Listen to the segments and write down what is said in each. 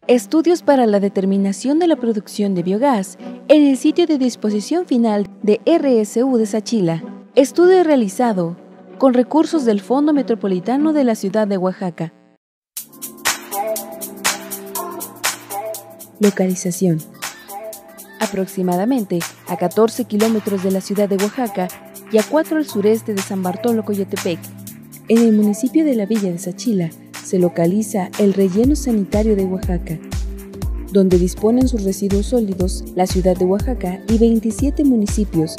Estudios para la determinación de la producción de biogás en el sitio de disposición final de RSU de Sachila. Estudio realizado con recursos del Fondo Metropolitano de la Ciudad de Oaxaca. Localización. Aproximadamente a 14 kilómetros de la ciudad de Oaxaca y a 4 al sureste de San Bartolo Coyotepec. En el municipio de la Villa de Sachila se localiza el relleno sanitario de Oaxaca, donde disponen sus residuos sólidos la ciudad de Oaxaca y 27 municipios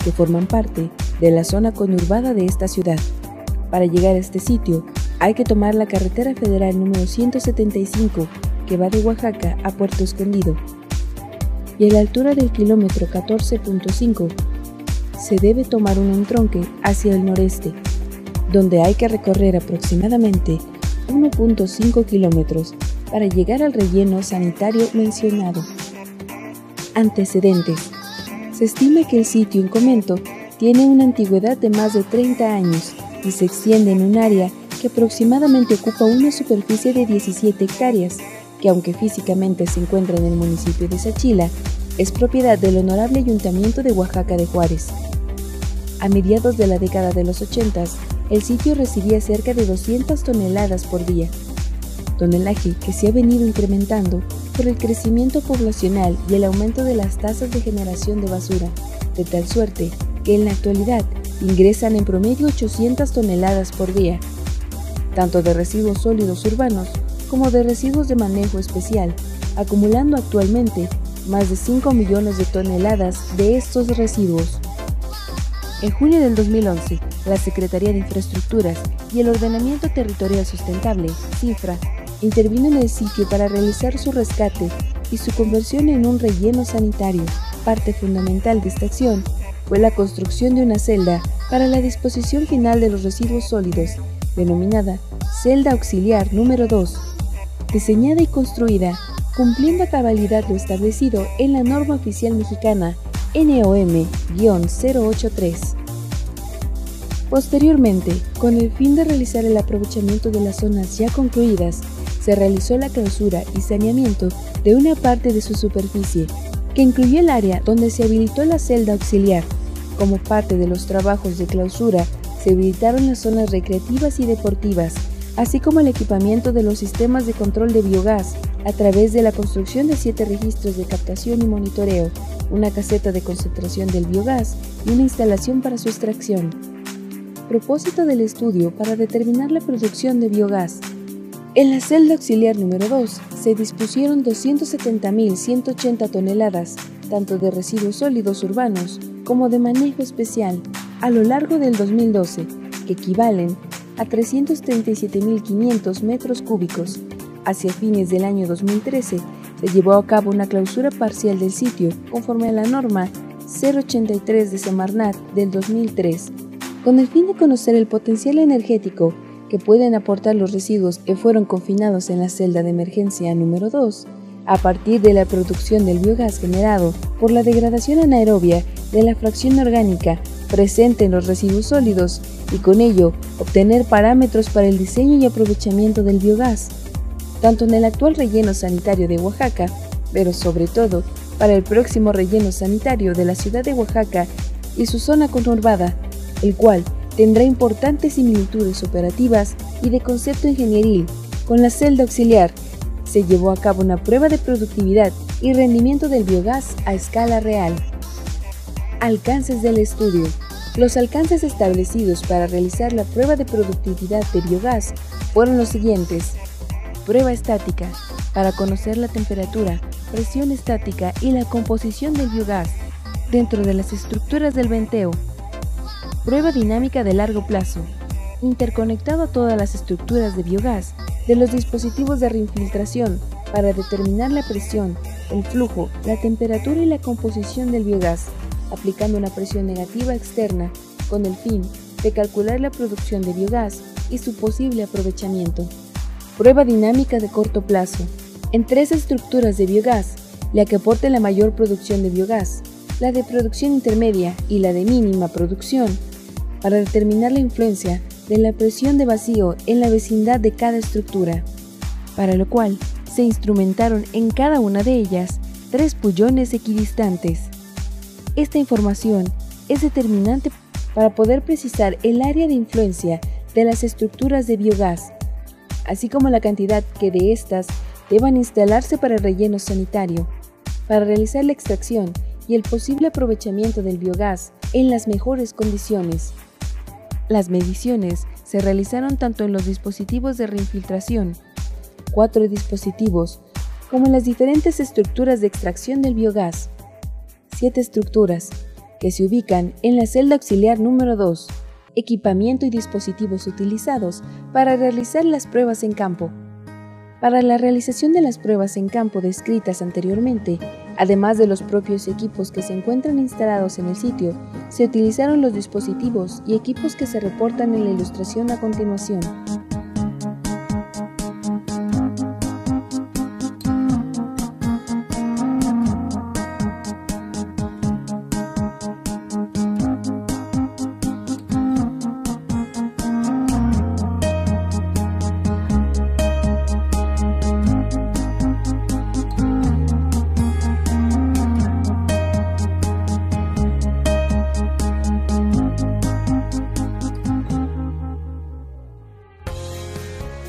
que forman parte de la zona conurbada de esta ciudad. Para llegar a este sitio hay que tomar la carretera federal número 175 que va de Oaxaca a Puerto Escondido, y a la altura del kilómetro 14.5 se debe tomar un entronque hacia el noreste, donde hay que recorrer aproximadamente 1.5 kilómetros para llegar al relleno sanitario mencionado. Antecedentes. Se estima que el sitio en comento tiene una antigüedad de más de 30 años y se extiende en un área que aproximadamente ocupa una superficie de 17 hectáreas, que aunque físicamente se encuentra en el municipio de Sachila, es propiedad del Honorable Ayuntamiento de Oaxaca de Juárez. A mediados de la década de los 80, el sitio recibía cerca de 200 toneladas por día, tonelaje que se ha venido incrementando por el crecimiento poblacional y el aumento de las tasas de generación de basura, de tal suerte que en la actualidad ingresan en promedio 800 toneladas por día, tanto de residuos sólidos urbanos como de residuos de manejo especial, acumulando actualmente más de 5 millones de toneladas de estos residuos. En junio del 2011, la Secretaría de Infraestructuras y el Ordenamiento Territorial Sustentable, CIFRA, intervino en el sitio para realizar su rescate y su conversión en un relleno sanitario. Parte fundamental de esta acción fue la construcción de una celda para la disposición final de los residuos sólidos, denominada Celda Auxiliar número 2, diseñada y construida cumpliendo a cabalidad lo establecido en la norma oficial mexicana NOM-083. Posteriormente, con el fin de realizar el aprovechamiento de las zonas ya concluidas, se realizó la clausura y saneamiento de una parte de su superficie, que incluyó el área donde se habilitó la celda auxiliar. Como parte de los trabajos de clausura, se habilitaron las zonas recreativas y deportivas, así como el equipamiento de los sistemas de control de biogás a través de la construcción de 7 registros de captación y monitoreo, una caseta de concentración del biogás y una instalación para su extracción. Propósito del estudio para determinar la producción de biogás. En la celda auxiliar número 2 se dispusieron 270.180 toneladas, tanto de residuos sólidos urbanos como de manejo especial, a lo largo del 2012, que equivalen a 337.500 metros cúbicos. Hacia fines del año 2013 se llevó a cabo una clausura parcial del sitio conforme a la norma 083 de Semarnat del 2003, con el fin de conocer el potencial energético que pueden aportar los residuos que fueron confinados en la celda de emergencia número 2, a partir de la producción del biogás generado por la degradación anaerobia de la fracción orgánica presente en los residuos sólidos y con ello obtener parámetros para el diseño y aprovechamiento del biogás, tanto en el actual relleno sanitario de Oaxaca, pero sobre todo para el próximo relleno sanitario de la ciudad de Oaxaca y su zona conurbada, el cual tendrá importantes similitudes operativas y de concepto ingenieril con la celda auxiliar. Se llevó a cabo una prueba de productividad y rendimiento del biogás a escala real. Alcances del estudio. Los alcances establecidos para realizar la prueba de productividad de biogás fueron los siguientes. Prueba estática, para conocer la temperatura, presión estática y la composición del biogás dentro de las estructuras del venteo. Prueba dinámica de largo plazo, interconectado a todas las estructuras de biogás de los dispositivos de reinfiltración para determinar la presión, el flujo, la temperatura y la composición del biogás, aplicando una presión negativa externa con el fin de calcular la producción de biogás y su posible aprovechamiento. Prueba dinámica de corto plazo, en 3 estructuras de biogás, la que aporte la mayor producción de biogás, la de producción intermedia y la de mínima producción, para determinar la influencia de la presión de vacío en la vecindad de cada estructura, para lo cual se instrumentaron en cada una de ellas 3 pullones equidistantes. Esta información es determinante para poder precisar el área de influencia de las estructuras de biogás, así como la cantidad que de estas deban instalarse para el relleno sanitario, para realizar la extracción y el posible aprovechamiento del biogás en las mejores condiciones. Las mediciones se realizaron tanto en los dispositivos de reinfiltración, 4 dispositivos, como en las diferentes estructuras de extracción del biogás, 7 estructuras, que se ubican en la celda auxiliar número 2, equipamiento y dispositivos utilizados para realizar las pruebas en campo. Para la realización de las pruebas en campo descritas anteriormente, además de los propios equipos que se encuentran instalados en el sitio, se utilizaron los dispositivos y equipos que se reportan en la ilustración a continuación.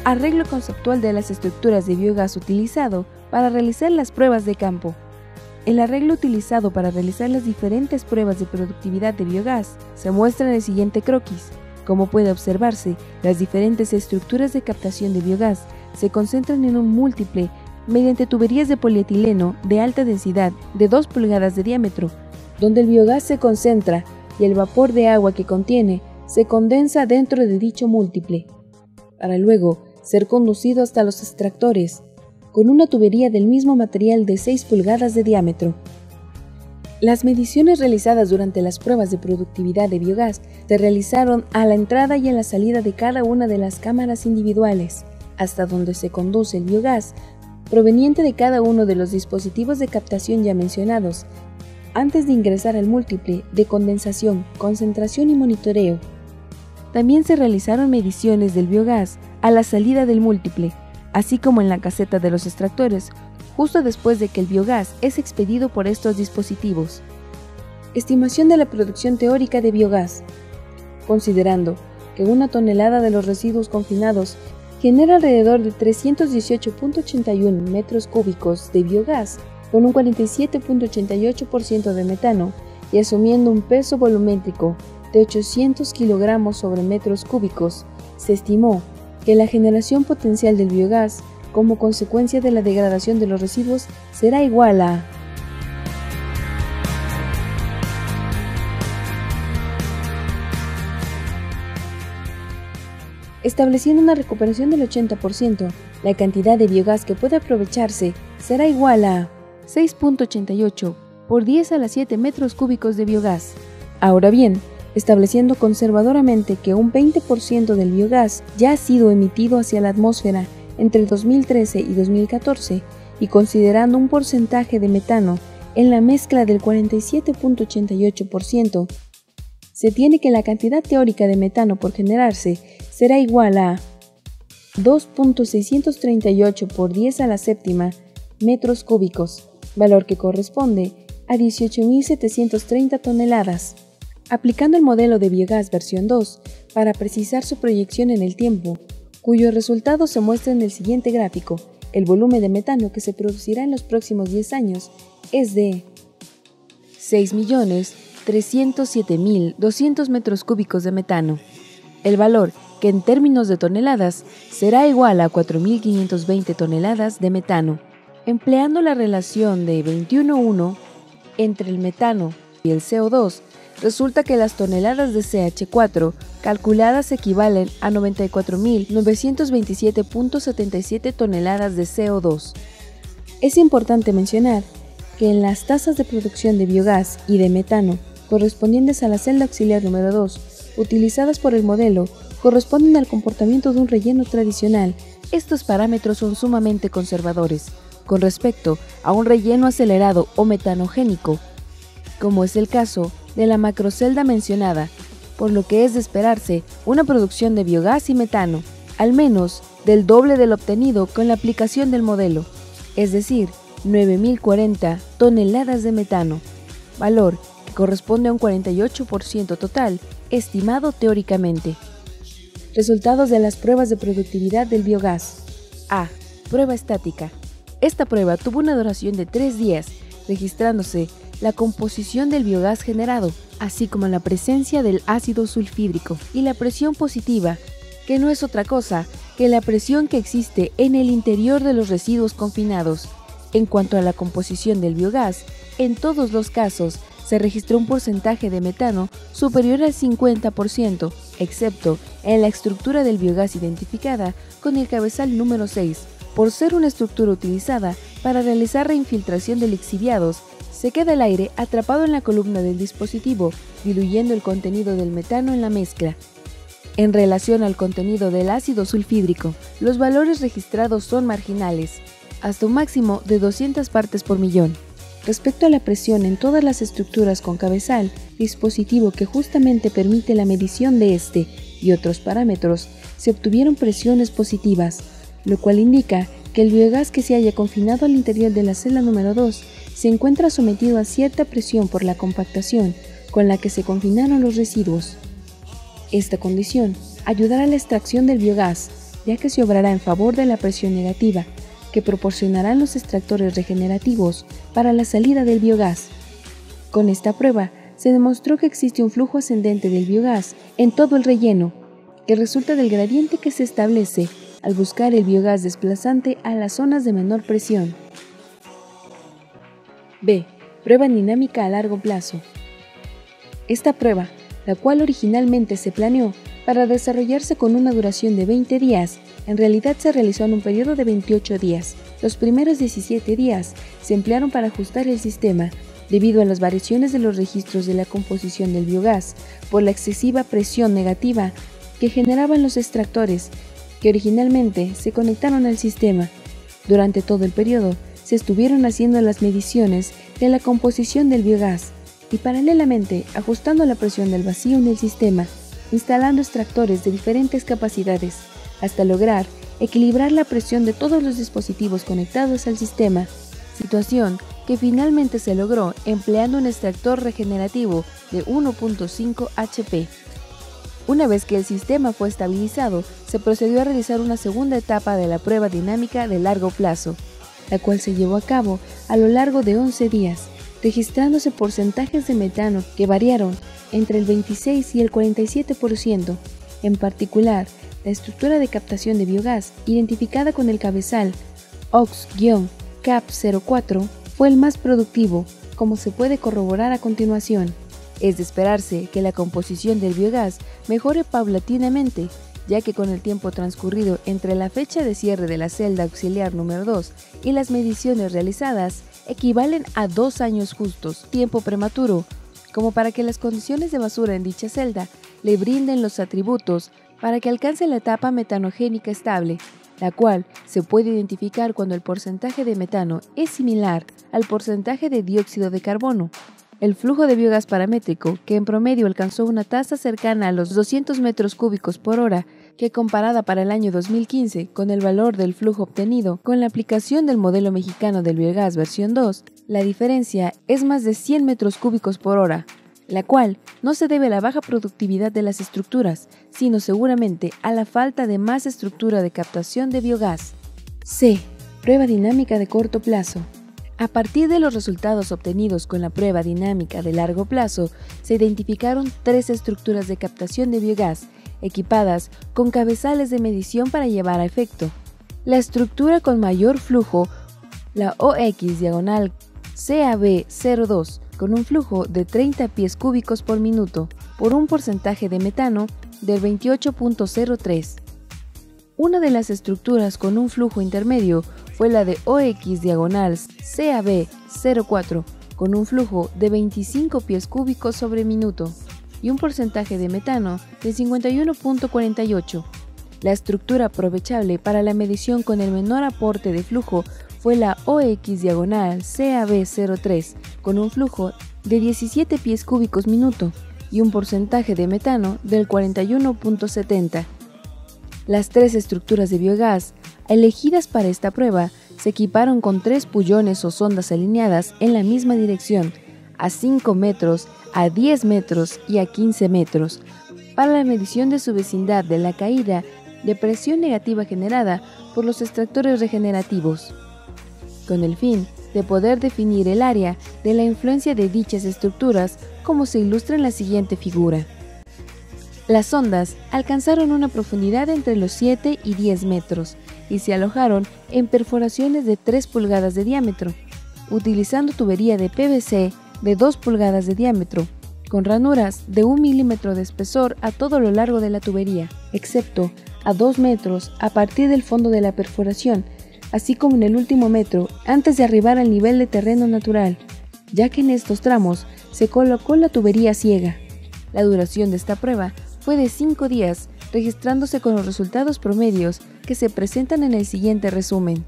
Arreglo conceptual de las estructuras de biogás utilizado para realizar las pruebas de campo. El arreglo utilizado para realizar las diferentes pruebas de productividad de biogás se muestra en el siguiente croquis. Como puede observarse, las diferentes estructuras de captación de biogás se concentran en un múltiple mediante tuberías de polietileno de alta densidad de 2 pulgadas de diámetro, donde el biogás se concentra y el vapor de agua que contiene se condensa dentro de dicho múltiple, para luego ser conducido hasta los extractores, con una tubería del mismo material de 6 pulgadas de diámetro. Las mediciones realizadas durante las pruebas de productividad de biogás se realizaron a la entrada y a la salida de cada una de las cámaras individuales, hasta donde se conduce el biogás proveniente de cada uno de los dispositivos de captación ya mencionados, antes de ingresar al múltiple de condensación, concentración y monitoreo. También se realizaron mediciones del biogás a la salida del múltiple, así como en la caseta de los extractores, justo después de que el biogás es expedido por estos dispositivos. Estimación de la producción teórica de biogás. Considerando que una tonelada de los residuos confinados genera alrededor de 318.81 metros cúbicos de biogás, con un 47.88% de metano, y asumiendo un peso volumétrico de 800 kilogramos sobre metros cúbicos, se estimó que la generación potencial del biogás, como consecuencia de la degradación de los residuos, será igual a estableciendo una recuperación del 80%, la cantidad de biogás que puede aprovecharse será igual a 6.88 por 10 a la 7 metros cúbicos de biogás. Ahora bien, estableciendo conservadoramente que un 20% del biogás ya ha sido emitido hacia la atmósfera entre 2013 y 2014 y considerando un porcentaje de metano en la mezcla del 47.88%, se tiene que la cantidad teórica de metano por generarse será igual a 2.638 por 10 a la séptima metros cúbicos, valor que corresponde a 18.730 toneladas. Aplicando el modelo de biogás versión 2 para precisar su proyección en el tiempo, cuyo resultado se muestra en el siguiente gráfico, el volumen de metano que se producirá en los próximos 10 años es de 6.307.200 metros cúbicos de metano. El valor, que en términos de toneladas será igual a 4.520 toneladas de metano. Empleando la relación de 21:1 entre el metano y el CO2, resulta que las toneladas de CH4 calculadas equivalen a 94.927.77 toneladas de CO2. Es importante mencionar que en las tasas de producción de biogás y de metano correspondientes a la celda auxiliar número 2, utilizadas por el modelo, corresponden al comportamiento de un relleno tradicional. Estos parámetros son sumamente conservadores con respecto a un relleno acelerado o metanogénico, como es el caso de la macrocelda mencionada, por lo que es de esperarse una producción de biogás y metano, al menos del doble del obtenido con la aplicación del modelo. es decir, 9.040 toneladas de metano, valor que corresponde a un 48% total, estimado teóricamente. Resultados de las pruebas de productividad del biogás. A. Prueba estática. Esta prueba tuvo una duración de 3 días, registrándose la composición del biogás generado, así como la presencia del ácido sulfídrico y la presión positiva, que no es otra cosa que la presión que existe en el interior de los residuos confinados. En cuanto a la composición del biogás, en todos los casos se registró un porcentaje de metano superior al 50%, excepto en la estructura del biogás identificada con el cabezal número 6, por ser una estructura utilizada para realizar reinfiltración de lixiviados. Se queda el aire atrapado en la columna del dispositivo, diluyendo el contenido del metano en la mezcla. En relación al contenido del ácido sulfídrico, los valores registrados son marginales, hasta un máximo de 200 partes por millón. Respecto a la presión en todas las estructuras con cabezal, dispositivo que justamente permite la medición de este y otros parámetros, se obtuvieron presiones positivas, lo cual indica que el biogás que se haya confinado al interior de la celda número 2 se encuentra sometido a cierta presión por la compactación con la que se confinaron los residuos. Esta condición ayudará a la extracción del biogás, ya que se obrará en favor de la presión negativa, que proporcionarán los extractores regenerativos para la salida del biogás. Con esta prueba se demostró que existe un flujo ascendente del biogás en todo el relleno, que resulta del gradiente que se establece al buscar el biogás desplazante a las zonas de menor presión. B. Prueba dinámica a largo plazo. Esta prueba, la cual originalmente se planeó para desarrollarse con una duración de 20 días, en realidad se realizó en un periodo de 28 días. Los primeros 17 días se emplearon para ajustar el sistema, debido a las variaciones de los registros de la composición del biogás, por la excesiva presión negativa que generaban los extractores, que originalmente se conectaron al sistema. Durante todo el periodo, se estuvieron haciendo las mediciones de la composición del biogás, y paralelamente ajustando la presión del vacío en el sistema, instalando extractores de diferentes capacidades, hasta lograr equilibrar la presión de todos los dispositivos conectados al sistema, situación que finalmente se logró empleando un extractor regenerativo de 1.5 HP. Una vez que el sistema fue estabilizado, se procedió a realizar una segunda etapa de la prueba dinámica de largo plazo, la cual se llevó a cabo a lo largo de 11 días, registrándose porcentajes de metano que variaron entre el 26 y el 47%. En particular, la estructura de captación de biogás, identificada con el cabezal OX-CAP04, fue el más productivo, como se puede corroborar a continuación. Es de esperarse que la composición del biogás mejore paulatinamente, ya que con el tiempo transcurrido entre la fecha de cierre de la celda auxiliar número 2 y las mediciones realizadas, equivalen a 2 años justos, tiempo prematuro, como para que las condiciones de basura en dicha celda le brinden los atributos para que alcance la etapa metanogénica estable, la cual se puede identificar cuando el porcentaje de metano es similar al porcentaje de dióxido de carbono. El flujo de biogás paramétrico, que en promedio alcanzó una tasa cercana a los 200 metros cúbicos por hora, que comparada para el año 2015 con el valor del flujo obtenido con la aplicación del modelo mexicano del biogás versión 2, la diferencia es más de 100 metros cúbicos por hora, la cual no se debe a la baja productividad de las estructuras, sino seguramente a la falta de más estructura de captación de biogás. C. Prueba dinámica de corto plazo. A partir de los resultados obtenidos con la prueba dinámica de largo plazo, se identificaron 3 estructuras de captación de biogás, equipadas con cabezales de medición para llevar a efecto. La estructura con mayor flujo, la OX-CAB02, con un flujo de 30 pies cúbicos por minuto, por un porcentaje de metano del 28.03. Una de las estructuras con un flujo intermedio fue la de OX-CAB04, con un flujo de 25 pies cúbicos sobre minuto y un porcentaje de metano de 51.48. La estructura aprovechable para la medición con el menor aporte de flujo fue la OX-CAB03, con un flujo de 17 pies cúbicos minuto y un porcentaje de metano del 41.70. Las 3 estructuras de biogás elegidas para esta prueba se equiparon con 3 pullones o sondas alineadas en la misma dirección, a 5 metros, a 10 metros y a 15 metros, para la medición de su vecindad de la caída de presión negativa generada por los extractores regenerativos, con el fin de poder definir el área de la influencia de dichas estructuras, como se ilustra en la siguiente figura. Las sondas alcanzaron una profundidad entre los 7 y 10 metros y se alojaron en perforaciones de 3 pulgadas de diámetro, utilizando tubería de PVC de 2 pulgadas de diámetro, con ranuras de 1 milímetro de espesor a todo lo largo de la tubería, excepto a 2 metros a partir del fondo de la perforación, así como en el último metro antes de arribar al nivel de terreno natural, ya que en estos tramos se colocó la tubería ciega. La duración de esta prueba fue de 5 días, registrándose con los resultados promedios que se presentan en el siguiente resumen.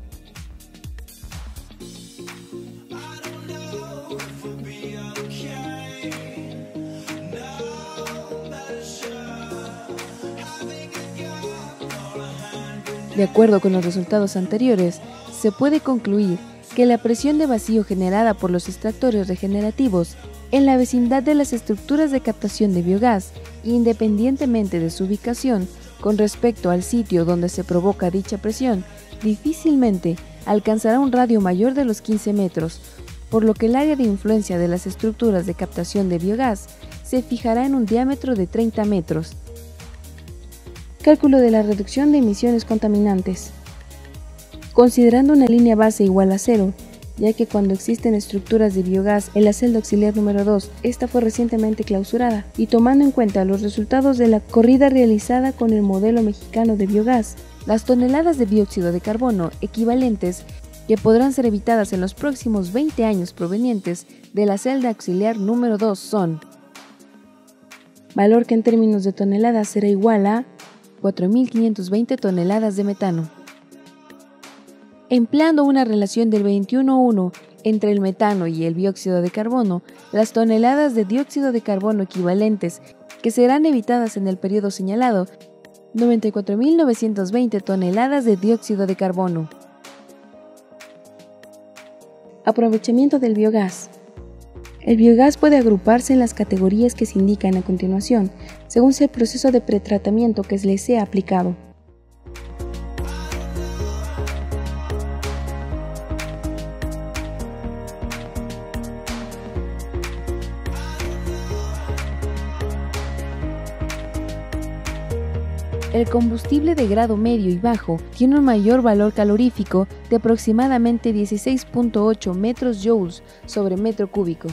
De acuerdo con los resultados anteriores, se puede concluir que la presión de vacío generada por los extractores regenerativos en la vecindad de las estructuras de captación de biogás, independientemente de su ubicación con respecto al sitio donde se provoca dicha presión, difícilmente alcanzará un radio mayor de los 15 metros, por lo que el área de influencia de las estructuras de captación de biogás se fijará en un diámetro de 30 metros. Cálculo de la reducción de emisiones contaminantes. Considerando una línea base igual a 0, ya que cuando existen estructuras de biogás en la celda auxiliar número 2, esta fue recientemente clausurada, y tomando en cuenta los resultados de la corrida realizada con el modelo mexicano de biogás, las toneladas de dióxido de carbono equivalentes que podrán ser evitadas en los próximos 20 años provenientes de la celda auxiliar número 2 son: valor que en términos de toneladas será igual a 4.520 toneladas de metano. Empleando una relación del 21:1 entre el metano y el dióxido de carbono, las toneladas de dióxido de carbono equivalentes que serán evitadas en el periodo señalado, 94.920 toneladas de dióxido de carbono. Aprovechamiento del biogás. El biogás puede agruparse en las categorías que se indican a continuación, según sea el proceso de pretratamiento que le sea aplicado. El combustible de grado medio y bajo tiene un mayor valor calorífico de aproximadamente 16.8 metros joules sobre metro cúbico.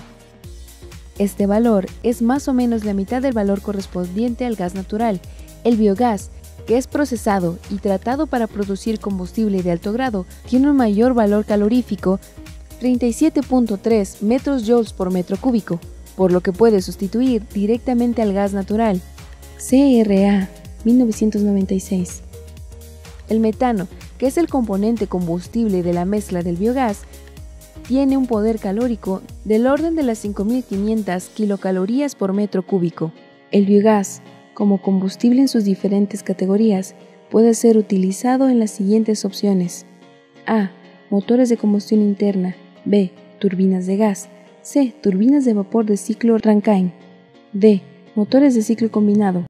Este valor es más o menos la mitad del valor correspondiente al gas natural. El biogás, que es procesado y tratado para producir combustible de alto grado, tiene un mayor valor calorífico, 37.3 metros joules por metro cúbico, por lo que puede sustituir directamente al gas natural. CRA 1996. El metano, que es el componente combustible de la mezcla del biogás, tiene un poder calórico del orden de las 5.500 kilocalorías por metro cúbico. El biogás, como combustible en sus diferentes categorías, puede ser utilizado en las siguientes opciones: A. Motores de combustión interna. B. Turbinas de gas. C. Turbinas de vapor de ciclo Rankine. D. Motores de ciclo combinado.